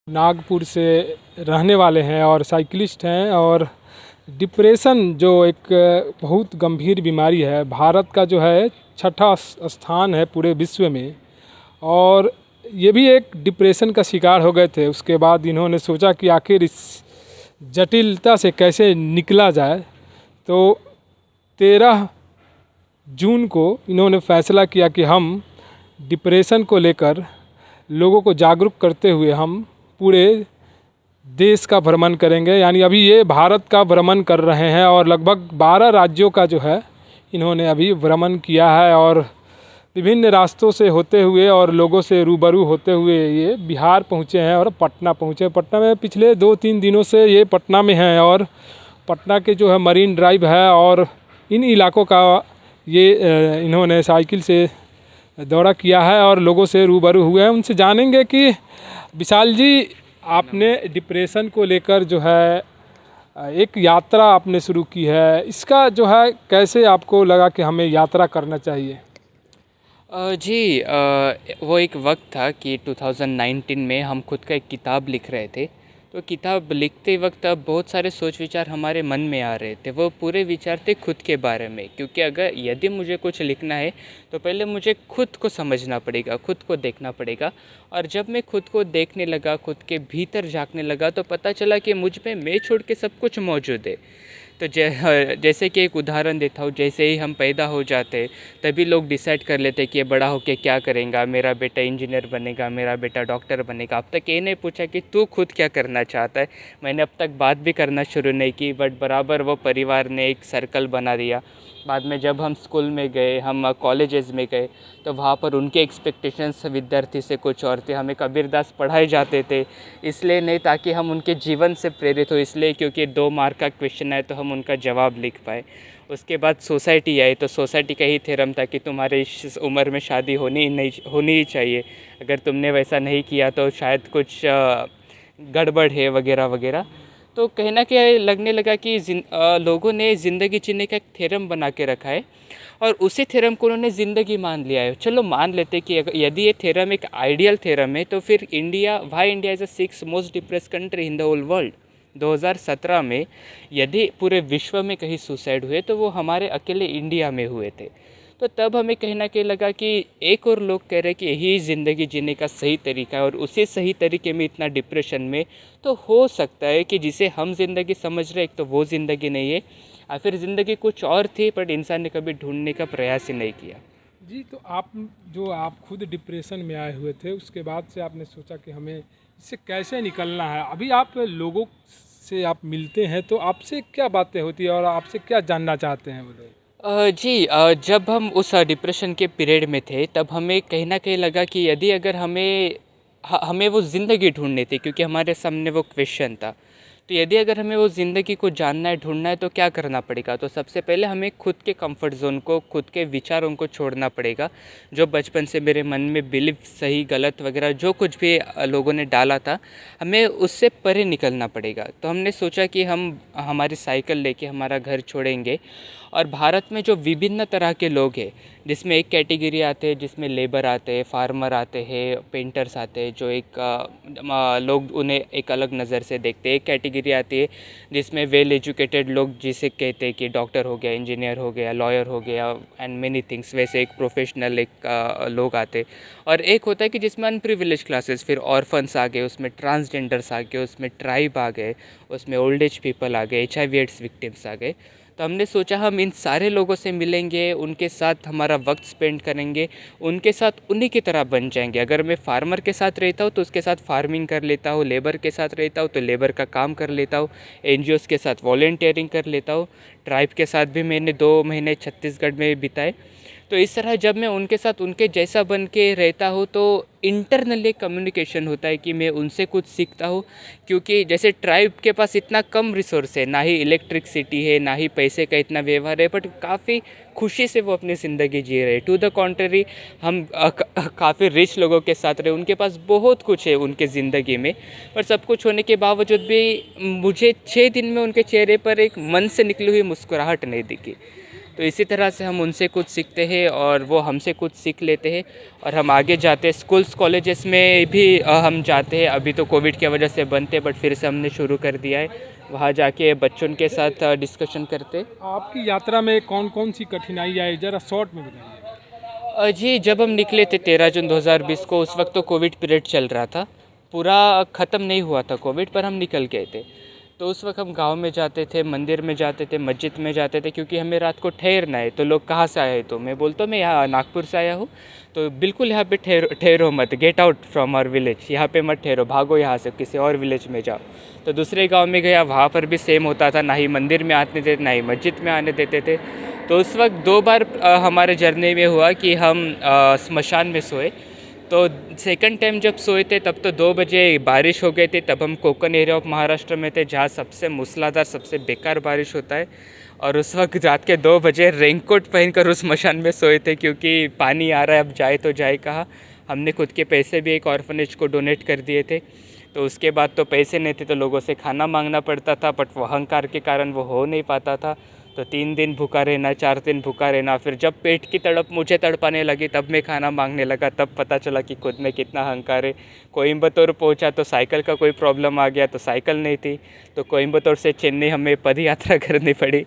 नागपुर से रहने वाले हैं और साइकिलिस्ट हैं। और डिप्रेशन जो एक बहुत गंभीर बीमारी है, भारत का जो है छठा स्थान है पूरे विश्व में। और ये भी एक डिप्रेशन का शिकार हो गए थे। उसके बाद इन्होंने सोचा कि आखिर इस जटिलता से कैसे निकला जाए। तो 13 जून को इन्होंने फैसला किया कि हम डिप्रेशन को लेकर लोगों को जागरूक करते हुए हम पूरे देश का भ्रमण करेंगे। यानी अभी ये भारत का भ्रमण कर रहे हैं और लगभग 12 राज्यों का जो है इन्होंने अभी भ्रमण किया है। और विभिन्न रास्तों से होते हुए और लोगों से रूबरू होते हुए ये बिहार पहुँचे हैं और पटना पहुँचे। पटना में पिछले 2-3 दिनों से ये पटना में हैं और पटना के जो है मरीन ड्राइव है और इन इलाकों का ये इन्होंने साइकिल से दौरा किया है और लोगों से रूबरू हुए हैं। उनसे जानेंगे कि विशाल जी, आपने डिप्रेशन को लेकर जो है एक यात्रा आपने शुरू की है, इसका जो है कैसे आपको लगा कि हमें यात्रा करना चाहिए? जी, वो एक वक्त था कि 2019 में हम खुद का एक किताब लिख रहे थे। तो किताब लिखते वक्त अब बहुत सारे सोच विचार हमारे मन में आ रहे थे। वो पूरे विचार थे खुद के बारे में, क्योंकि अगर यदि मुझे कुछ लिखना है तो पहले मुझे खुद को समझना पड़ेगा, खुद को देखना पड़ेगा। और जब मैं खुद को देखने लगा, खुद के भीतर झांकने लगा, तो पता चला कि मुझ में मैं छोड़ के सब कुछ मौजूद है। तो जैसे कि एक उदाहरण देता हूँ, जैसे ही हम पैदा हो जाते तभी लोग डिसाइड कर लेते कि ये बड़ा होके क्या करेगा, मेरा बेटा इंजीनियर बनेगा, मेरा बेटा डॉक्टर बनेगा। अब तक ये नहीं पूछा कि तू खुद क्या करना चाहता है। मैंने अब तक बात भी करना शुरू नहीं की, बट बराबर वो परिवार ने एक सर्कल बना दिया। बाद में जब हम स्कूल में गए, हम कॉलेजेस में गए, तो वहाँ पर उनके एक्सपेक्टेशंस विद्यार्थी से कुछ और थे। हमें कबीरदास पढ़ाए जाते थे, इसलिए नहीं ताकि हम उनके जीवन से प्रेरित हो, इसलिए क्योंकि 2 मार्क का क्वेश्चन है तो हम उनका जवाब लिख पाए। उसके बाद सोसाइटी आई, तो सोसाइटी का ही थ्योरम था कि तुम्हारे इस उम्र में शादी होनी ही चाहिए। अगर तुमने वैसा नहीं किया तो शायद कुछ गड़बड़ है वगैरह वगैरह। तो कहीं ना कहीं लगने लगा कि लोगों ने ज़िंदगी जीने का एक थ्योरम बना के रखा है और उसी थ्योरम को उन्होंने ज़िंदगी मान लिया है। चलो मान लेते कि यदि ये थ्योरम एक आइडियल थ्योरम है, तो फिर India is a 6th most depressed country in the whole world. 2017 में यदि पूरे विश्व में कहीं सुसाइड हुए तो वो हमारे अकेले इंडिया में हुए थे। तो तब हमें कहीं ना कहीं लगा कि एक और लोग कह रहे कि यही ज़िंदगी जीने का सही तरीका है और उसी सही तरीके में इतना डिप्रेशन में, तो हो सकता है कि जिसे हम ज़िंदगी समझ रहे, एक तो वो ज़िंदगी नहीं है या फिर ज़िंदगी कुछ और थी, बट इंसान ने कभी ढूंढने का प्रयास ही नहीं किया। जी, तो आप खुद डिप्रेशन में आए हुए थे, उसके बाद से आपने सोचा कि हमें इससे कैसे निकलना है। अभी आप लोगों से आप मिलते हैं तो आपसे क्या बातें होती है और आपसे क्या जानना चाहते हैं वो लोग? जी, जब हम उस डिप्रेशन के पीरियड में थे तब हमें कहीं ना कहीं लगा कि यदि अगर हमें वो ज़िंदगी ढूंढनी थी, क्योंकि हमारे सामने वो क्वेश्चन था। तो यदि अगर हमें वो ज़िंदगी को जानना है, ढूंढना है, तो क्या करना पड़ेगा? तो सबसे पहले हमें खुद के कंफर्ट जोन को, खुद के विचारों को छोड़ना पड़ेगा। जो बचपन से मेरे मन में बिलीफ, सही गलत वगैरह जो कुछ भी लोगों ने डाला था, हमें उससे परे निकलना पड़ेगा। तो हमने सोचा कि हम हमारी साइकिल लेके हमारा घर छोड़ेंगे और भारत में जो विभिन्न तरह के लोग हैं, जिसमें एक कैटेगरी आते हैं जिसमें लेबर आते हैं, फार्मर आते हैं, पेंटर्स आते हैं, जो एक लोग उन्हें एक अलग नज़र से देखते हैं। एक कैटेगरी आती है जिसमें वेल एजुकेटेड लोग, जिसे कहते हैं कि डॉक्टर हो गया, इंजीनियर हो गया, लॉयर हो गया एंड मेनी थिंग्स, वैसे एक प्रोफेशनल लोग आते हैं। और एक होता है कि जिसमें अनप्रिविलेज क्लासेस, फिर ऑर्फन्स आ गए, उसमें ट्रांसजेंडर्स आ गए, उसमें ट्राइब आ गए, उसमें ओल्ड एज पीपल आ गए, HIV एड्स विक्टिम्स आ गए। तो हमने सोचा हम इन सारे लोगों से मिलेंगे, उनके साथ हमारा वक्त स्पेंड करेंगे, उनके साथ उन्हीं की तरह बन जाएंगे। अगर मैं फार्मर के साथ रहता हूँ तो उसके साथ फार्मिंग कर लेता हूँ, लेबर के साथ रहता हूँ तो लेबर का काम कर लेता हूँ, NGOs के साथ वॉलेंटियरिंग कर लेता हूँ, ट्राइब के साथ भी मैंने 2 महीने छत्तीसगढ़ में बिताए। तो इस तरह जब मैं उनके साथ उनके जैसा बन के रहता हूँ तो इंटरनली कम्युनिकेशन होता है कि मैं उनसे कुछ सीखता हूँ। क्योंकि जैसे ट्राइब के पास इतना कम रिसोर्स है, ना ही इलेक्ट्रिसिटी है, ना ही पैसे का इतना व्यवहार है, बट काफ़ी खुशी से वो अपनी ज़िंदगी जी रहे। टू द कॉन्ट्ररी, हम काफ़ी रिच लोगों के साथ रहे, उनके पास बहुत कुछ है उनके ज़िंदगी में, पर सब कुछ होने के बावजूद भी मुझे 6 दिन में उनके चेहरे पर एक मन से निकली हुई मुस्कुराहट नहीं दिखी। तो इसी तरह से हम उनसे कुछ सीखते हैं और वो हमसे कुछ सीख लेते हैं और हम आगे जाते हैं। स्कूल्स कॉलेजेस में भी हम जाते हैं। अभी तो कोविड की वजह से बंद थे, बट फिर से हमने शुरू कर दिया है। वहाँ जाके बच्चों के साथ डिस्कशन करते। आपकी यात्रा में कौन कौन सी कठिनाई आई, ज़रा शॉर्ट में बताइए। जी, जब हम निकले थे 13 जून 2020 को, उस वक्त तो कोविड पीरियड चल रहा था। पूरा ख़त्म नहीं हुआ था कोविड, पर हम निकल गए थे। तो उस वक्त हम गांव में जाते थे, मंदिर में जाते थे, मस्जिद में जाते थे, क्योंकि हमें रात को ठहरना है। तो लोग कहाँ से आए हो? तो मैं बोलता हूँ मैं यहाँ नागपुर से आया हूँ। तो बिल्कुल यहाँ पे ठहरो मत, get out from our village, यहाँ पे मत ठहरो, भागो यहाँ से, किसी और विलेज में जाओ। तो दूसरे गांव में गया, वहाँ पर भी सेम होता था, ना ही मंदिर में आने देते, ना ही मस्जिद में आने देते थे। तो उस वक्त 2 बार हमारे जर्नी में हुआ कि हम स्मशान में सोए। तो सेकंड टाइम जब सोए थे तब तो 2 बजे बारिश हो गई थी। तब हम कोकण एरिया ऑफ महाराष्ट्र में थे, जहाँ सबसे मूसलाधार, सबसे बेकार बारिश होता है। और उस वक्त रात के 2 बजे रेनकोट पहनकर उस स्मशान में सोए थे, क्योंकि पानी आ रहा है, अब जाए तो जाए कहाँ। हमने खुद के पैसे भी एक ऑर्फनेज को डोनेट कर दिए थे। तो उसके बाद तो पैसे नहीं थे, तो लोगों से खाना मांगना पड़ता था, बट वो अहंकार के कारण वो हो नहीं पाता था। तो 3 दिन भूखा रहना, 4 दिन भूखा रहना। फिर जब पेट की तड़प मुझे तड़पाने लगी, तब मैं खाना मांगने लगा। तब पता चला कि खुद में कितना अहंकार है। कोयम्बतूर पहुंचा तो साइकिल का कोई प्रॉब्लम आ गया, तो साइकिल नहीं थी। तो कोयम्बतूर से चेन्नई हमें पद यात्रा करनी पड़ी।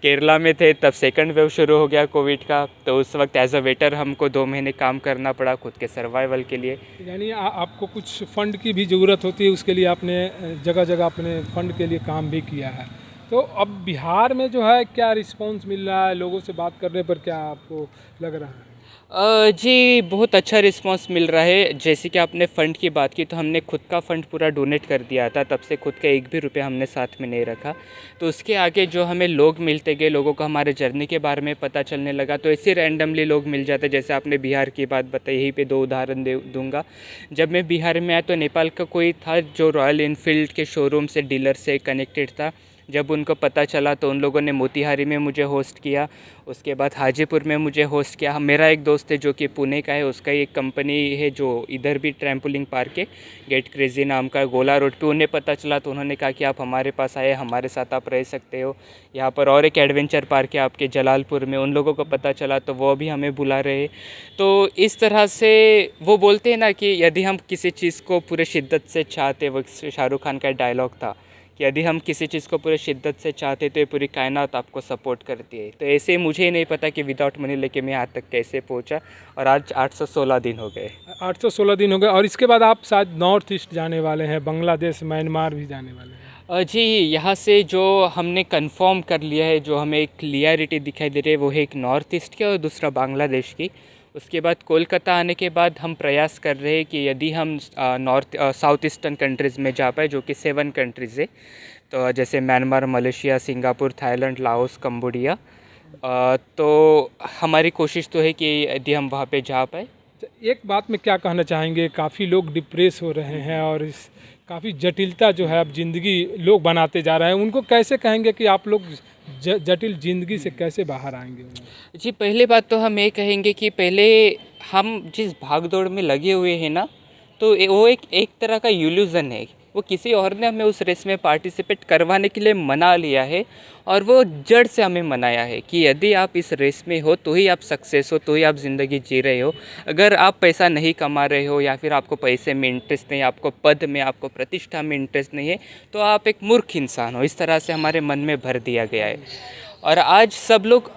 केरला में थे तब सेकंड वेव शुरू हो गया कोविड का। तो उस वक्त एज अ वेटर हमको 2 महीने काम करना पड़ा खुद के सर्वाइवल के लिए। यानी आपको कुछ फंड की भी ज़रूरत होती है, उसके लिए आपने जगह जगह अपने फंड के लिए काम भी किया है। तो अब बिहार में जो है क्या रिस्पांस मिल रहा है, लोगों से बात करने पर क्या आपको लग रहा है? जी, बहुत अच्छा रिस्पांस मिल रहा है। जैसे कि आपने फ़ंड की बात की, तो हमने खुद का फ़ंड पूरा डोनेट कर दिया था। तब से खुद का एक भी रुपया हमने साथ में नहीं रखा। तो उसके आगे जो हमें लोग मिलते गए, लोगों को हमारे जर्नी के बारे में पता चलने लगा, तो ऐसे रैंडमली लोग मिल जाते। जैसे आपने बिहार की बात बताई, यहीं पे 2 उदाहरण दूंगा। जब मैं बिहार में आया तो नेपाल का कोई था जो रॉयल इनफील्ड के शोरूम से, डीलर से कनेक्टेड था। जब उनको पता चला तो उन लोगों ने मोतिहारी में मुझे होस्ट किया। उसके बाद हाजीपुर में मुझे होस्ट किया। मेरा एक दोस्त है जो कि पुणे का है, उसका एक कंपनी है जो इधर भी ट्रैम्पोलिन पार्क है, गेट क्रेजी नाम का, गोला रोड पे। उन्हें पता चला तो उन्होंने कहा कि आप हमारे पास आए, हमारे साथ आप रह सकते हो। यहाँ पर और एक एडवेंचर पार्क है आपके जलालपुर में, उन लोगों को पता चला तो वो भी हमें बुला रहे। तो इस तरह से वो बोलते हैं ना कि यदि हम किसी चीज़ को पूरे शिद्दत से चाहते, वो शाहरुख खान का डायलॉग था कि यदि हम किसी चीज़ को पूरे शिद्दत से चाहते तो ये पूरी कायनात आपको सपोर्ट करती है। तो ऐसे मुझे ही नहीं पता कि विदाउट मनी लेके मैं यहाँ तक कैसे पहुँचा, और आज 816 दिन हो गए। 816 दिन हो गए, और इसके बाद आप शायद नॉर्थ ईस्ट जाने वाले हैं, बांग्लादेश, म्यांमार भी जाने वाले हैं। जी, यहाँ से जो हमने कंफर्म कर लिया है, जो हमें एक क्लियरिटी दिखाई दे रही है, वो है एक नॉर्थ ईस्ट की और दूसरा बांग्लादेश की। उसके बाद कोलकाता आने के बाद हम प्रयास कर रहे हैं कि यदि हम साउथ ईस्टर्न कंट्रीज़ में जा पाए, जो कि 7 कंट्रीज़ है। तो जैसे Myanmar, Malaysia, Singapore, Thailand, Laos, Cambodia. तो हमारी कोशिश तो है कि यदि हम वहाँ पे जा पाए। एक बात में क्या कहना चाहेंगे, काफ़ी लोग डिप्रेस हो रहे हैं और इस काफ़ी जटिलता जो है अब ज़िंदगी लोग बनाते जा रहे हैं, उनको कैसे कहेंगे कि आप लोग जटिल ज़िंदगी से कैसे बाहर आएंगे? जी, पहले बात तो हम ये कहेंगे कि पहले हम जिस भाग दौड़ में लगे हुए हैं ना, तो वो एक तरह का इल्यूज़न है। वो किसी और ने हमें उस रेस में पार्टिसिपेट करवाने के लिए मना लिया है, और वो जड़ से हमें मनाया है कि यदि आप इस रेस में हो तो ही आप सक्सेस हो, तो ही आप ज़िंदगी जी रहे हो। अगर आप पैसा नहीं कमा रहे हो, या फिर आपको पैसे में इंटरेस्ट नहीं, आपको पद में, आपको प्रतिष्ठा में इंटरेस्ट नहीं है, तो आप एक मूर्ख इंसान हो। इस तरह से हमारे मन में भर दिया गया है। और आज सब लोग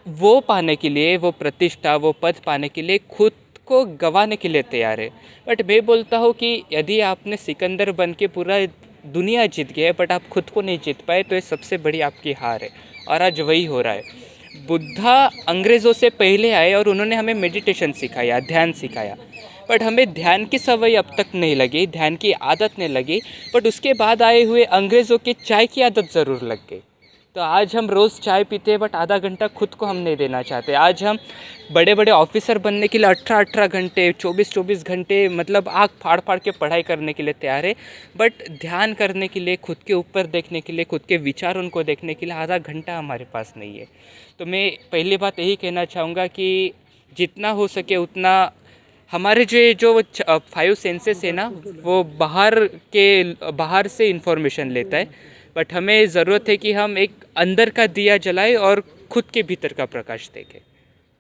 वो पाने के लिए, वो प्रतिष्ठा, वो पद पाने के लिए खुद को गंवाने के लिए तैयार है। बट मैं बोलता हूँ कि यदि आपने सिकंदर बन के पूरा दुनिया जीत गया है, बट आप खुद को नहीं जीत पाए, तो ये सबसे बड़ी आपकी हार है। और आज वही हो रहा है। बुद्धा अंग्रेज़ों से पहले आए और उन्होंने हमें मेडिटेशन सिखाया, ध्यान सिखाया। बट हमें ध्यान की सवय अब तक नहीं लगी, ध्यान की आदत नहीं लगी। बट उसके बाद आए हुए अंग्रेज़ों की चाय की आदत ज़रूर लग गई। तो आज हम रोज़ चाय पीते हैं, बट आधा घंटा खुद को हम नहीं देना चाहते। आज हम बड़े बड़े ऑफिसर बनने के लिए 18-18 घंटे, 24-24 घंटे, मतलब आँख फाड़ फाड़ के पढ़ाई करने के लिए तैयार है। बट ध्यान करने के लिए, खुद के ऊपर देखने के लिए, खुद के विचारों को देखने के लिए आधा घंटा हमारे पास नहीं है। तो मैं पहली बात यही कहना चाहूँगा कि जितना हो सके उतना हमारे जो 5 सेंसेस है ना, वो बाहर से इंफॉर्मेशन लेता है। बट हमें ज़रूरत है कि हम एक अंदर का दिया जलाए और खुद के भीतर का प्रकाश देखें।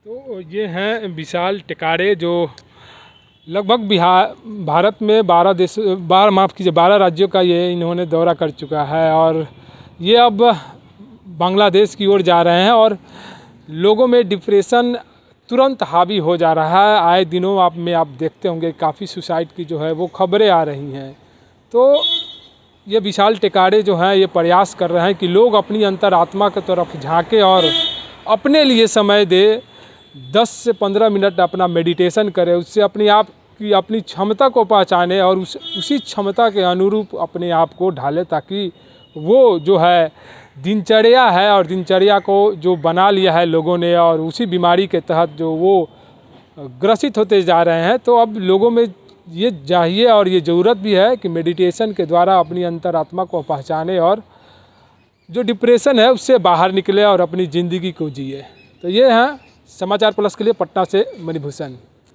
तो ये हैं विशाल टिकारे, जो लगभग भारत में 12 राज्यों का ये इन्होंने दौरा कर चुका है, और ये अब बांग्लादेश की ओर जा रहे हैं। और लोगों में डिप्रेशन तुरंत हावी हो जा रहा है। आए दिनों आप देखते होंगे काफ़ी सुसाइड की जो है वो खबरें आ रही हैं। तो ये विशाल टिकारे जो हैं ये प्रयास कर रहे हैं कि लोग अपनी अंतरात्मा की तरफ झांके और अपने लिए समय दे, 10 से 15 मिनट अपना मेडिटेशन करें, उससे अपने आप की अपनी क्षमता को पहचाने और उसी क्षमता के अनुरूप अपने आप को ढाले, ताकि वो जो है दिनचर्या है और दिनचर्या को जो बना लिया है लोगों ने, और उसी बीमारी के तहत जो वो ग्रसित होते जा रहे हैं। तो अब लोगों में ये चाहिए और ये ज़रूरत भी है कि मेडिटेशन के द्वारा अपनी अंतरात्मा को पहचाने और जो डिप्रेशन है उससे बाहर निकले और अपनी ज़िंदगी को जिए। तो ये हैं समाचार प्लस के लिए पटना से मणिभूषण।